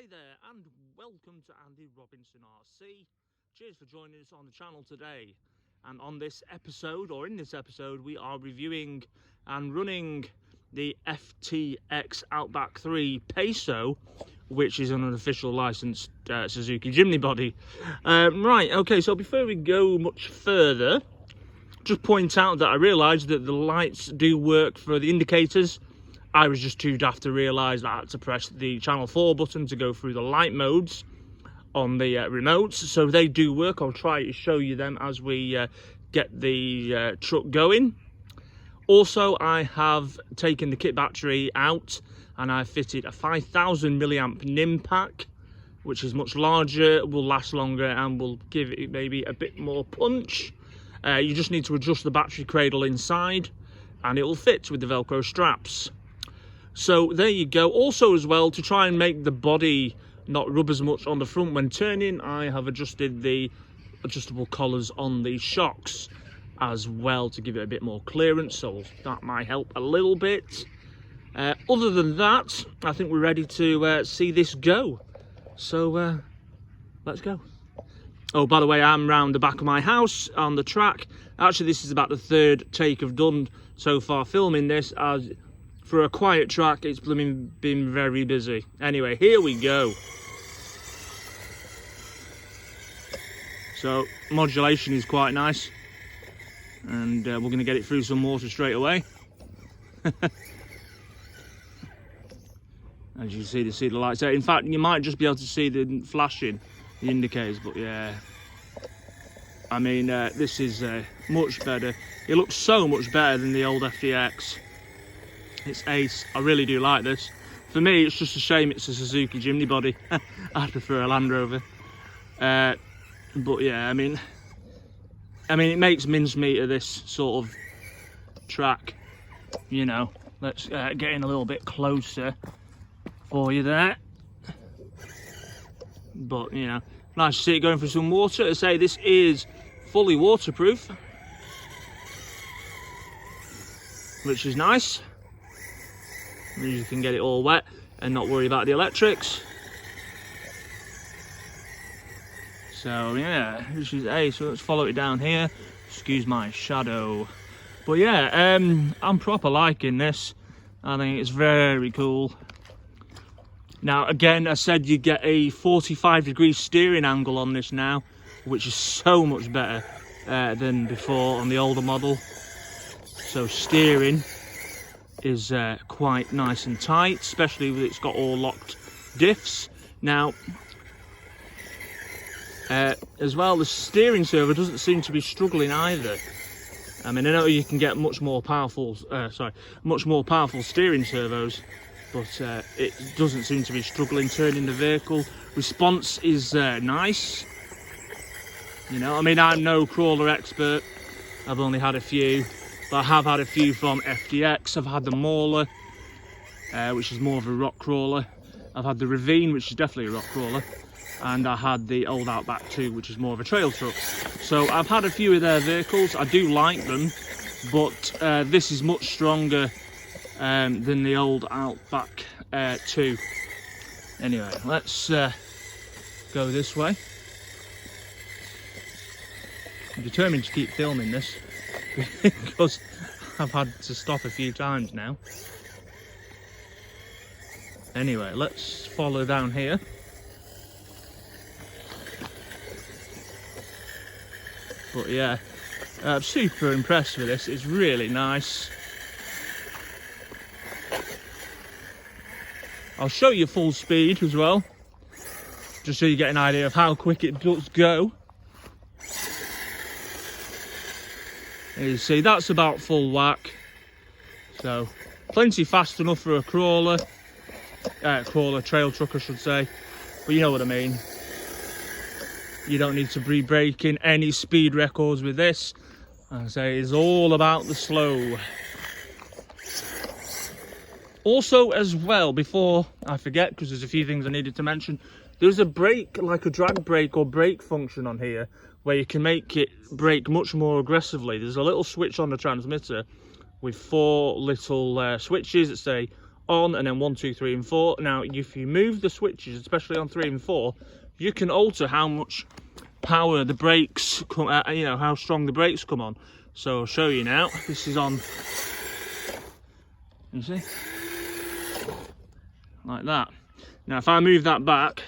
Hi there and welcome to Andy Robinson RC. Cheers for joining us on the channel today. And on this episode, or in this episode, we are reviewing and running the FTX Outback 3 Paso, which is an unofficial licensed Suzuki Jimny body. Right, okay, so before we go much further, just point out that I realised that the lights do work for the indicators. I was just too daft to realise that I had to press the channel 4 button to go through the light modes on the remotes. So they do work. I'll try to show you them as we get the truck going. Also, I have taken the kit battery out and I've fitted a 5000 milliamp NIM pack, which is much larger, will last longer and will give it maybe a bit more punch. You just need to adjust the battery cradle inside and it will fit with the Velcro straps. So there you go. Also as well, to try and make the body not rub as much on the front when turning, I have adjusted the adjustable collars on the shocks as well to give it a bit more clearance, so that might help a little bit. Other than that, I think we're ready to see this go. So let's go. Oh, by the way, I'm round the back of my house on the track. Actually, this is about the third take I've done so far filming this, as for a quiet track, it's been very busy. Anyway, here we go. So, modulation is quite nice. And we're going to get it through some water straight away. As you see the lights there. In fact, you might just be able to see the flashing, the indicators, but yeah. I mean, this is much better. It looks so much better than the old FTX. It's ace. I really do like this. For me, it's just a shame it's a Suzuki Jimny body. I prefer a Land Rover. But yeah, I mean, it makes mincemeat of this sort of track. You know, let's get in a little bit closer for you there. But you know, nice to see it going through some water. To say this is fully waterproof, which is nice. You can get it all wet and not worry about the electrics. So yeah, this is ace. So let's follow it down here. Excuse my shadow. But yeah, I'm proper liking this. I think it's very cool. Now again, I said you get a 45-degree steering angle on this now, which is so much better than before on the older model. So steering is quite nice and tight, especially with it's got all locked diffs. Now, as well, the steering servo doesn't seem to be struggling either. I mean, I know you can get much more powerful steering servos, but it doesn't seem to be struggling turning the vehicle. Response is nice. You know, I mean, I'm no crawler expert. I've only had a few. I have had a few from FTX. I've had the Mauler, which is more of a rock crawler. I've had the Ravine, which is definitely a rock crawler. And I had the old Outback 2, which is more of a trail truck. So I've had a few of their vehicles. I do like them, but this is much stronger than the old Outback 2. Anyway, let's go this way. I'm determined to keep filming this, because I've had to stop a few times now. Anyway, let's follow down here. But yeah, I'm super impressed with this. It's really nice. I'll show you full speed as well, just so you get an idea of how quick it does go. You see, that's about full whack, so plenty fast enough for a crawler, trail truck I should say, but you know what I mean. You don't need to be breaking any speed records with this. I say it's all about the slow. Also as well, before I forget, because there's a few things I needed to mention, there's a brake, like a drag brake or brake function on here, where you can make it brake much more aggressively. There's a little switch on the transmitter with 4 little switches that say on, and then 1, 2, 3 and 4. Now if you move the switches, especially on 3 and 4, you can alter how much power the brakes come, you know, how strong the brakes come on. So I'll show you now. This is on, you see, like that. Now if I move that back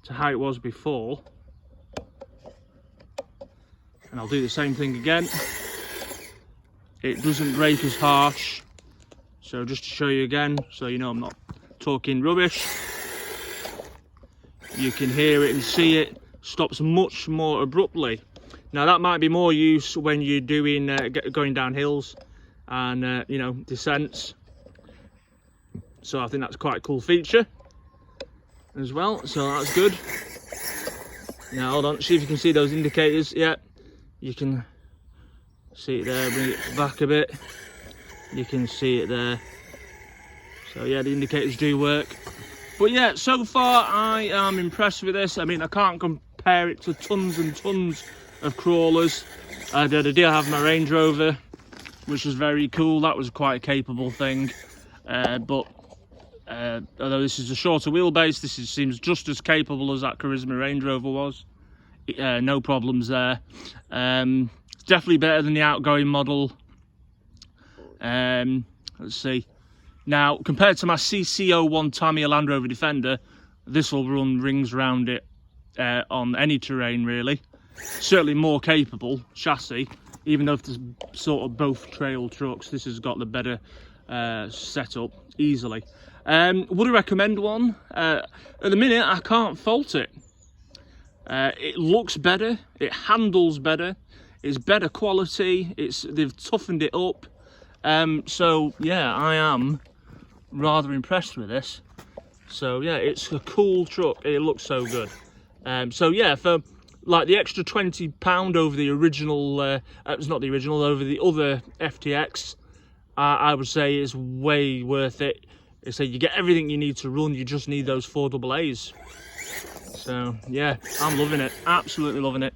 to how it was before, and I'll do the same thing again, it doesn't brake as harsh. So just to show you again, so you know I'm not talking rubbish, you can hear it and see it stops much more abruptly. Now that might be more use when you're doing going down hills and you know, descents. So I think that's quite a cool feature as well, so that's good. Now hold on, see if you can see those indicators. Yeah, you can see it there. Bring it back a bit, you can see it there. So yeah, the indicators do work. But yeah, so far I am impressed with this. I mean, I can't compare it to tons and tons of crawlers. I did have my Range Rover, which was very cool. That was quite a capable thing. But although this is a shorter wheelbase, this seems just as capable as that Charisma Range Rover was. No problems there. It's definitely better than the outgoing model. Let's see. Now, compared to my CC01 Tamiya Land Rover Defender, this will run rings around it on any terrain, really. Certainly more capable chassis, even though it's sort of both trail trucks, this has got the better setup easily. Would I recommend one? At the minute, I can't fault it. It looks better, it handles better, it's better quality, they've toughened it up. So yeah, I am rather impressed with this. So yeah, it's a cool truck, it looks so good. So yeah, for like the extra £20 over the original, it's not the original, over the other FTX, I would say it's way worth it. So you get everything you need to run, you just need those 4 AA's. So yeah, I'm loving it, absolutely loving it.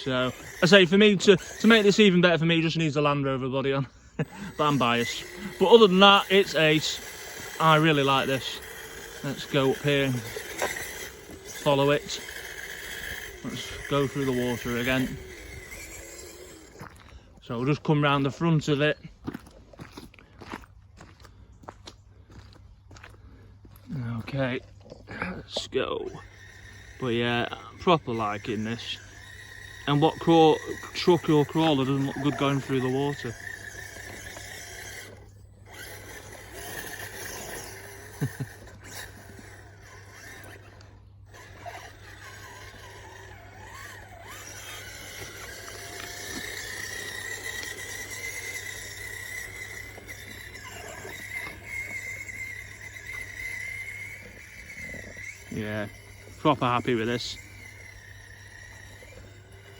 So I say, for me to make this even better for me, just needs a Land Rover body on. But I'm biased. But other than that, it's ace. I really like this. Let's go up here and follow it. Let's go through the water again. So we'll just come round the front of it. Okay, let's go. But yeah, I'm proper liking this. And what truck or crawler doesn't look good going through the water? Yeah, proper happy with this.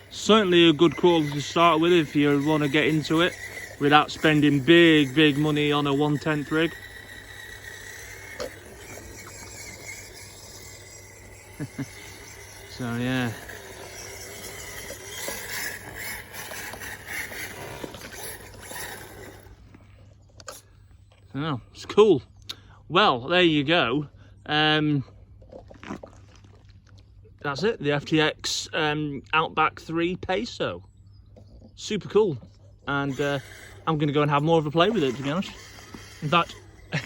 Certainly a good crawler to start with if you want to get into it without spending big money on a 1/10 rig. So yeah. Oh, it's cool. Well, there you go. That's it, the FTX Outback 3 Paso. Super cool. And I'm going to go and have more of a play with it, to be honest. In fact,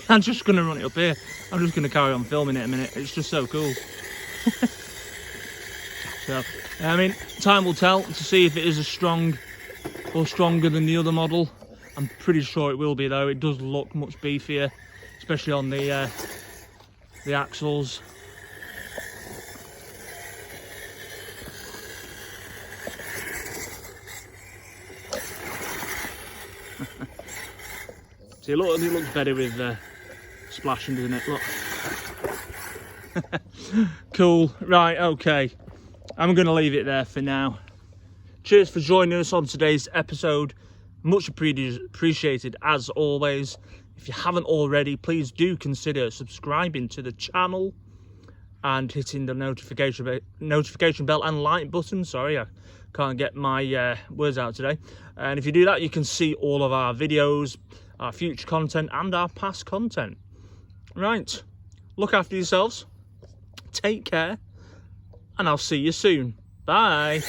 I'm just going to run it up here. I'm just going to carry on filming it a minute. It's just so cool. So, I mean, time will tell to see if it is as strong or stronger than the other model. I'm pretty sure it will be, though. It does look much beefier, especially on the axles. See, look, it looks better with splashing, doesn't it? Look. Cool. Right, okay. I'm going to leave it there for now. Cheers for joining us on today's episode. Much appreciated, as always. If you haven't already, please do consider subscribing to the channel and hitting the notification bell and like button. Sorry, I can't get my words out today. And if you do that, you can see all of our videos. our future content and our past content. Right, look after yourselves, take care, and I'll see you soon. Bye.